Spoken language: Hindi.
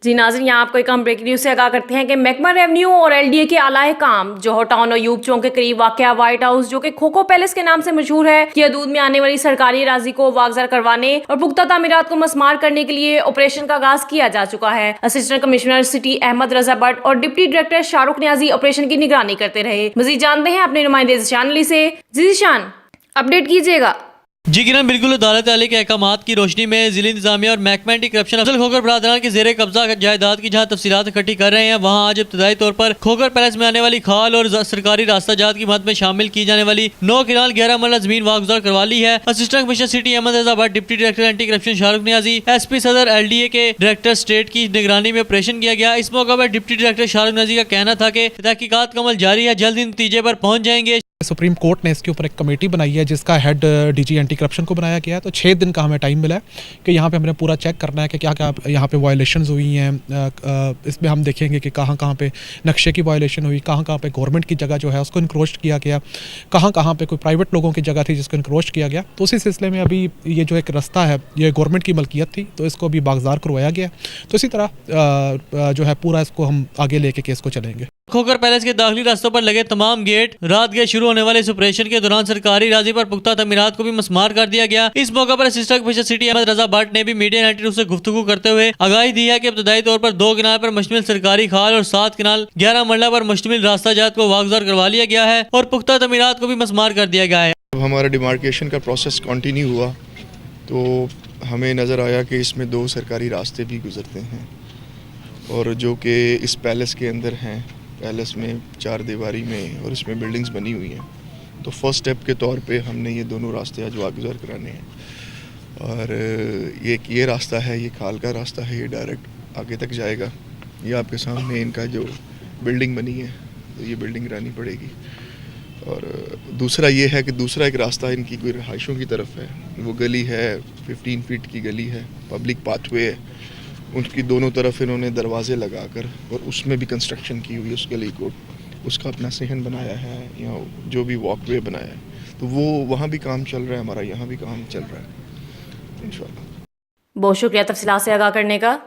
जी नाज़रीन, यहाँ आपको एक हम ब्रेकिंग न्यूज़ से आगाह करते हैं कि महकमा रेवेन्यू और एलडीए के आलाए काम जोहर टाउन और यूब चौक के करीब वाक़या व्हाइट हाउस जो कि खोखो पैलेस के नाम से मशहूर है की हदूद में आने वाली सरकारी अराजी को वागज़ा करवाने और पुख्ता तामीरात को मस्मार करने के लिए ऑपरेशन का आगाज किया जा चुका है। Assistant commissioner city Ahmad Raza Bhatt और deputy director Shahrukh Niazi operation की निगरानी करते रहे। मजीद जानते हैं अपने नुमाइंदे ज़ीशान अली से। ज़ीशान, अपडेट कीजिएगा। जी किरण, बिल्कुल अदालत आले के अहकामात की रोशनी में जिला इंतजामिया और महकमा एंटी करप्शन अफजल खोखर बरादरान के जेर कब्जा जायदाद की जहां तफसीलात इकट्ठी कर रहे हैं, वहां आज इब्तदाई तौर पर खोखर पैलेस में आने वाली खाल और सरकारी रास्ता जात की मद में शामिल की जाने वाली 9 किनाल 11 मरला जमीन वागुजार करवा ली है। Assistant commissioner city Ahmad Raza Bhatt, deputy director anti corruption Shahrukh Niyazi, SP सदर एलडीए के डायरेक्टर स्टेट की निगरानी में ऑपरेशन किया गया। इस मौका पर डिप्टी डायरेक्टर शाहरुख नियाजी का कहना था कि तहकीकात का अमल जारी है, जल्द ही नतीजे पर पहुंच जाएंगे। सुप्रीम कोर्ट ने इसके ऊपर एक कमेटी बनाई है जिसका हेड डीजी एंटी करप्शन को बनाया गया है। तो 6 दिन का हमें टाइम मिला है कि यहाँ पे हमने पूरा चेक करना है कि क्या क्या यहाँ पे वायलेशंस हुई हैं। इसमें हम देखेंगे कि कहाँ कहाँ पे नक्शे की वायलेशन हुई, कहाँ कहाँ पे गवर्नमेंट की जगह जो है उसको इंक्रोच किया गया, कहाँ कहाँ पे कोई प्राइवेट लोगों की जगह थी जिसको इंक्रोच किया गया। तो उसी सिलसिले में अभी ये जो एक रास्ता है ये गवर्नमेंट की मलकियत थी, तो इसको अभी बागजार करवाया गया। तो इसी तरह जो है पूरा इसको हम आगे लेके केस को चलेंगे। खोखर पैलेस के दाखिली रास्तों पर लगे तमाम गेट रात गए शुरू होने वाले इस ऑपरेशन के दौरान सरकारी राजी पर पुख्ता तमीरात को भी मस्मार कर दिया गया। इस मौका पर assistant commissioner city Ahmad Raza Bhatt ने भी मीडिया यूनाइटेड से गुफ्तगू करते हुए आगाही दी है कि इब्तदाई तौर पर 2 किनाल पर मुश्तमिल सरकारी खाल और 7 किनाल 11 मरला पर मुश्तमिल रास्ता जात को वागजार करवा लिया गया है और पुख्ता तमीरात को भी मस्मार कर दिया गया है। हमारा डिमार्केशन का प्रोसेस कंटिन्यू हुआ तो हमें नज़र आया कि इसमें 2 सरकारी रास्ते भी गुजरते हैं और जो कि इस पैलेस के अंदर हैं। पैलेस में 4 दीवारी में और इसमें बिल्डिंग्स बनी हुई हैं। तो फर्स्ट स्टेप के तौर पे हमने ये दोनों रास्ते आज वागुजार कराने हैं और ये रास्ता है, ये खाल का रास्ता है, ये डायरेक्ट आगे तक जाएगा। ये आपके सामने इनका जो बिल्डिंग बनी है तो ये बिल्डिंग रहनी पड़ेगी। और दूसरा ये है कि दूसरा एक रास्ता इनकी कोई रहायशों की तरफ है, वो गली है 15 फीट की गली है, पब्लिक पाथवे है, उनकी दोनों तरफ इन्होंने दरवाजे लगाकर और उसमें भी कंस्ट्रक्शन की हुई है उस गली को, उसका अपना सहन बनाया है या जो भी वॉकवे बनाया है। तो वो वहाँ भी काम चल रहा है, हमारा यहाँ भी काम चल रहा है इंशाल्लाह। बहुत शुक्रिया तफसीलात से आगाह करने का।